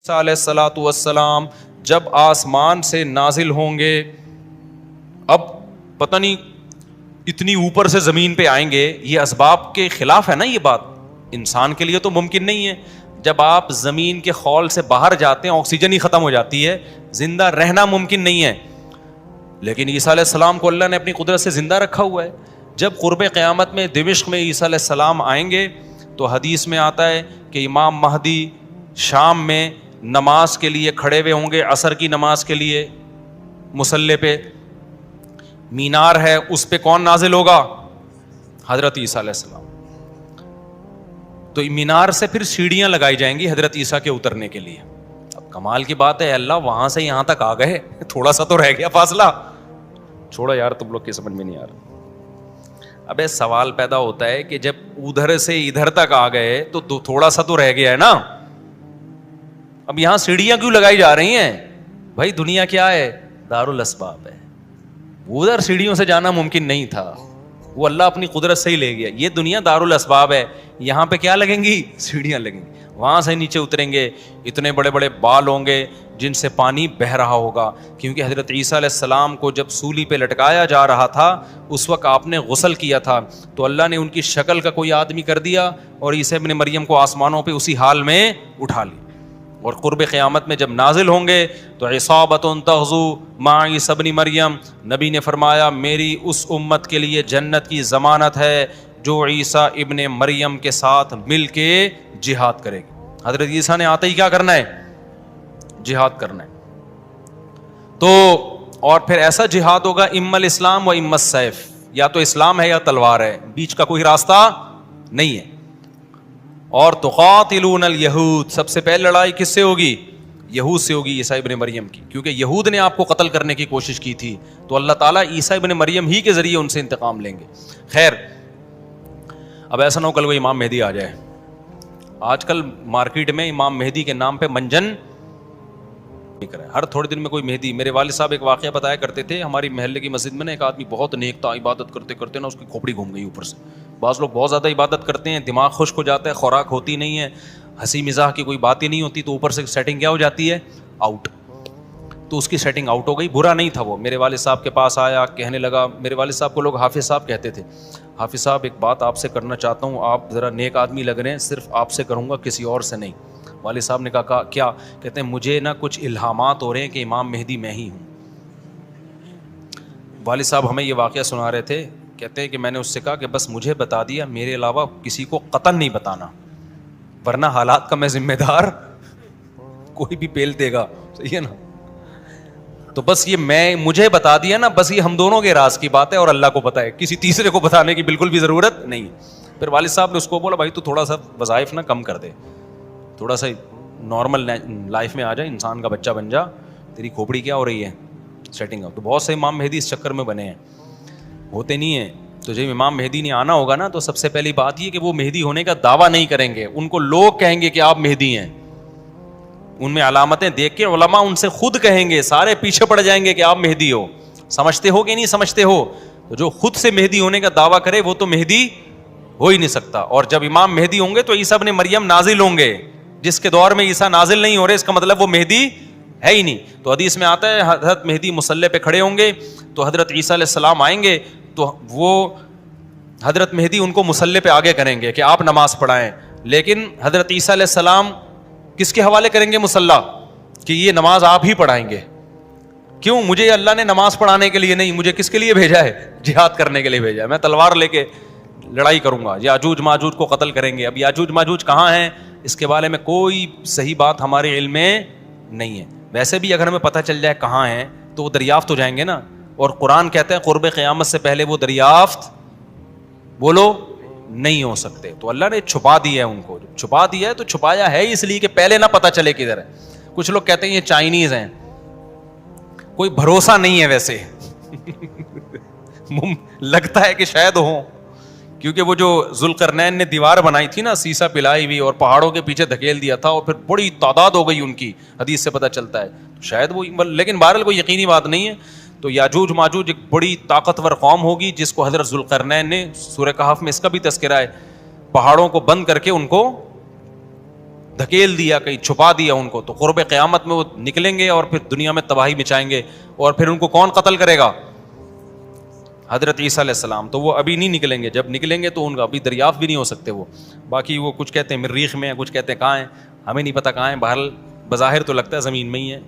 علیہ الصلوۃ والسلام جب آسمان سے نازل ہوں گے، اب پتہ نہیں اتنی اوپر سے زمین پہ آئیں گے، یہ اسباب کے خلاف ہے نا، یہ بات انسان کے لیے تو ممکن نہیں ہے۔ جب آپ زمین کے خول سے باہر جاتے ہیں آکسیجن ہی ختم ہو جاتی ہے، زندہ رہنا ممکن نہیں ہے، لیکن عیسیٰ علیہ السلام کو اللہ نے اپنی قدرت سے زندہ رکھا ہوا ہے۔ جب قرب قیامت میں دمشق میں عیسیٰ علیہ السلام آئیں گے تو حدیث میں آتا ہے کہ امام مہدی شام میں نماز کے لیے کھڑے ہوئے ہوں گے، عصر کی نماز کے لیے مصلی پہ، مینار ہے اس پہ کون نازل ہوگا؟ حضرت عیسیٰ علیہ السلام۔ تو مینار سے پھر سیڑھیاں لگائی جائیں گی حضرت عیسیٰ کے اترنے کے لیے۔ اب کمال کی بات ہے، اللہ وہاں سے یہاں تک آ گئے، تھوڑا سا تو رہ گیا فاصلہ، چھوڑا یار تم لوگ کی سمجھ میں نہیں آ رہا۔ ابے سوال پیدا ہوتا ہے کہ جب ادھر سے ادھر تک آ گئے تو تھوڑا سا تو رہ گیا ہے نا، اب یہاں سیڑھیاں کیوں لگائی جا رہی ہیں؟ بھائی دنیا کیا ہے؟ دارالاسباب ہے، ادھر سیڑھیوں سے جانا ممکن نہیں تھا، وہ اللہ اپنی قدرت سے ہی لے گیا۔ یہ دنیا دارالاسباب ہے، یہاں پہ کیا لگیں گی؟ سیڑھیاں لگیں گی، وہاں سے نیچے اتریں گے، اتنے بڑے بڑے بال ہوں گے جن سے پانی بہہ رہا ہوگا، کیونکہ حضرت عیسیٰ علیہ السلام کو جب سولی پہ لٹکایا جا رہا تھا اس وقت آپ نے غسل کیا تھا، تو اللہ نے ان کی شکل کا کوئی آدمی کر دیا اور عیسیٰ ابن مریم کو آسمانوں پہ اسی حال میں اٹھا لیا۔ اور قرب قیامت میں جب نازل ہوں گے تو عصابۃ تغزو مع عیسیٰ ابن مریم، نبی نے فرمایا میری اس امت کے لیے جنت کی ضمانت ہے جو عیسیٰ ابن مریم کے ساتھ مل کے جہاد کرے گی۔ حضرت عیسیٰ نے آتے ہی کیا کرنا ہے؟ جہاد کرنا ہے۔ تو اور پھر ایسا جہاد ہوگا اما الاسلام و اما السیف، یا تو اسلام ہے یا تلوار ہے، بیچ کا کوئی راستہ نہیں ہے۔ اور تقاتلون الیہود، سب سے پہلے لڑائی کس سے ہوگی؟ یہود سے ہوگی، عیسیٰ ابن مریم کی، کیونکہ یہود نے آپ کو قتل کرنے کی کوشش کی تھی، تو اللہ تعالیٰ عیسیٰ ابن مریم ہی کے ذریعے ان سے انتقام لیں گے۔ خیر، اب ایسا نہ ہو کل کوئی امام مہدی آ جائے۔ آج کل مارکیٹ میں امام مہدی کے نام پہ منجن ہر تھوڑے دن میں کوئی مہدی۔ میرے والد صاحب ایک واقعہ بتایا کرتے تھے، ہماری محلے کی مسجد میں نا ایک آدمی بہت نیک تھا، عبادت کرتے کرتے نا اس کی کھوپڑی گھوم گئی اوپر سے۔ بعض لوگ بہت زیادہ عبادت کرتے ہیں، دماغ خشک ہو جاتا ہے، خوراک ہوتی نہیں ہے، ہنسی مزاح کی کوئی بات ہی نہیں ہوتی، تو اوپر سے سیٹنگ کیا ہو جاتی ہے؟ آؤٹ۔ تو اس کی سیٹنگ آؤٹ ہو گئی، برا نہیں تھا وہ، میرے والد صاحب کے پاس آیا، کہنے لگا، میرے والد صاحب کو لوگ حافظ صاحب کہتے تھے، حافظ صاحب ایک بات آپ سے کرنا چاہتا ہوں، آپ ذرا نیک آدمی لگ رہے ہیں، صرف آپ سے کروں گا، کسی اور سے نہیں۔ والد صاحب نے کہا کیا؟ کہتے ہیں مجھے نا کچھ الہامات ہو رہے ہیں کہ امام مہدی میں ہی ہوں۔ والد صاحب ہمیں یہ واقعہ سنا رہے تھے، کہتے ہیں کہ میں نے اس سے کہا کہ بس مجھے بتا دیا، میرے علاوہ کسی کو قطعاً نہیں بتانا، ورنہ حالات کا میں ذمہ دار، کوئی بھی پیل دے گا، صحیح ہے نا؟ تو بس یہ مجھے بتا دیا نا، بس یہ ہم دونوں کے راز کی بات ہے اور اللہ کو پتہ ہے، کسی تیسرے کو بتانے کی بالکل بھی ضرورت نہیں ہے۔ پھر والد صاحب نے اس کو بولا بھائی تو تھوڑا سا وظائف نا کم کر دے، تھوڑا سا نارمل لائف میں آ جائے، انسان کا بچہ بن جا، تیری کھوپڑی کیا ہو رہی ہے سیٹنگ اپ۔ تو بہت سے امام مہدی اس چکر میں بنے ہیں، ہوتے نہیں ہیں۔ تو جب امام مہدی نے آنا ہوگا نا تو سب سے پہلی بات یہ کہ وہ مہدی ہونے کا دعویٰ نہیں کریں گے، ان کو لوگ کہیں گے کہ آپ مہدی ہیں، ان میں علامتیں دیکھ کے علماء ان سے خود کہیں گے، سارے پیچھے پڑ جائیں گے کہ آپ مہدی ہو، سمجھتے ہو کہ نہیں سمجھتے ہو؟ تو جو خود سے مہدی ہونے کا دعویٰ کرے وہ تو مہدی ہو ہی نہیں سکتا۔ اور جب امام مہدی ہوں گے تو عیسیٰ ابن مریم نازل ہوں گے، جس کے دور میں عیسیٰ نازل نہیں ہو رہے اس کا مطلب وہ مہدی ہے ہی نہیں۔ تو حدیث میں آتا ہے حضرت مہدی مصلی پہ کھڑے ہوں گے تو حضرت عیسیٰ علیہ السلام آئیں گے تو وہ حضرت مہدی ان کو مصلی پہ آگے کریں گے کہ آپ نماز پڑھائیں، لیکن حضرت عیسیٰ علیہ السلام کس کے حوالے کریں گے مصلی؟ کہ یہ نماز آپ ہی پڑھائیں گے۔ کیوں؟ مجھے اللہ نے نماز پڑھانے کے لیے نہیں، مجھے کس کے لیے بھیجا ہے؟ جہاد کرنے کے لیے بھیجا ہے، میں تلوار لے کے لڑائی کروں گا، یاجوج ماجوج کو قتل کریں گے۔ اب یاجوج ماجوج کہاں ہیں اس کے بارے میں کوئی صحیح بات ہمارے علم میں نہیں ہے، ویسے بھی اگر ہمیں پتہ چل جائے کہاں ہیں تو وہ دریافت ہو جائیں گے نا، اور قرآن کہتا ہے قرب قیامت سے پہلے وہ دریافت بولو نہیں ہو سکتے۔ تو اللہ نے چھپا دیا ہے ان کو، چھپا دیا ہے تو چھپایا ہے اس لیے کہ پہلے نہ پتہ چلے کدھر ہے۔ کچھ لوگ کہتے ہیں یہ چائنیز ہیں، کوئی بھروسہ نہیں ہے ویسے لگتا ہے کہ شاید ہوں، کیونکہ وہ جو ذوالقرنین نے دیوار بنائی تھی نا سیسا پلائی ہوئی اور پہاڑوں کے پیچھے دھکیل دیا تھا اور پھر بڑی تعداد ہو گئی ان کی، حدیث سے پتہ چلتا ہے، شاید وہ، لیکن بہرحال کوئی یقینی بات نہیں ہے۔ تو یاجوج ماجوج ایک بڑی طاقتور قوم ہوگی جس کو حضرت ذوالقرنین نے سورہ کہف میں اس کا بھی تذکرہ ہے، پہاڑوں کو بند کر کے ان کو دھکیل دیا, کہیں چھپا دیا ان کو, تو قرب قیامت میں وہ نکلیں گے اور پھر دنیا میں تباہی مچائیں گے, اور پھر ان کو کون قتل کرے گا؟ حضرت عیسیٰ علیہ السلام. تو وہ ابھی نہیں نکلیں گے, جب نکلیں گے تو ان کا ابھی دریافت بھی نہیں ہو سکتے وہ. باقی وہ کچھ کہتے ہیں مریخ میں ہیں, کچھ کہتے ہیں کہاں ہیں, ہمیں نہیں پتہ کہاں ہیں, بہرحال بظاہر تو لگتا ہے زمین میں ہی ہے.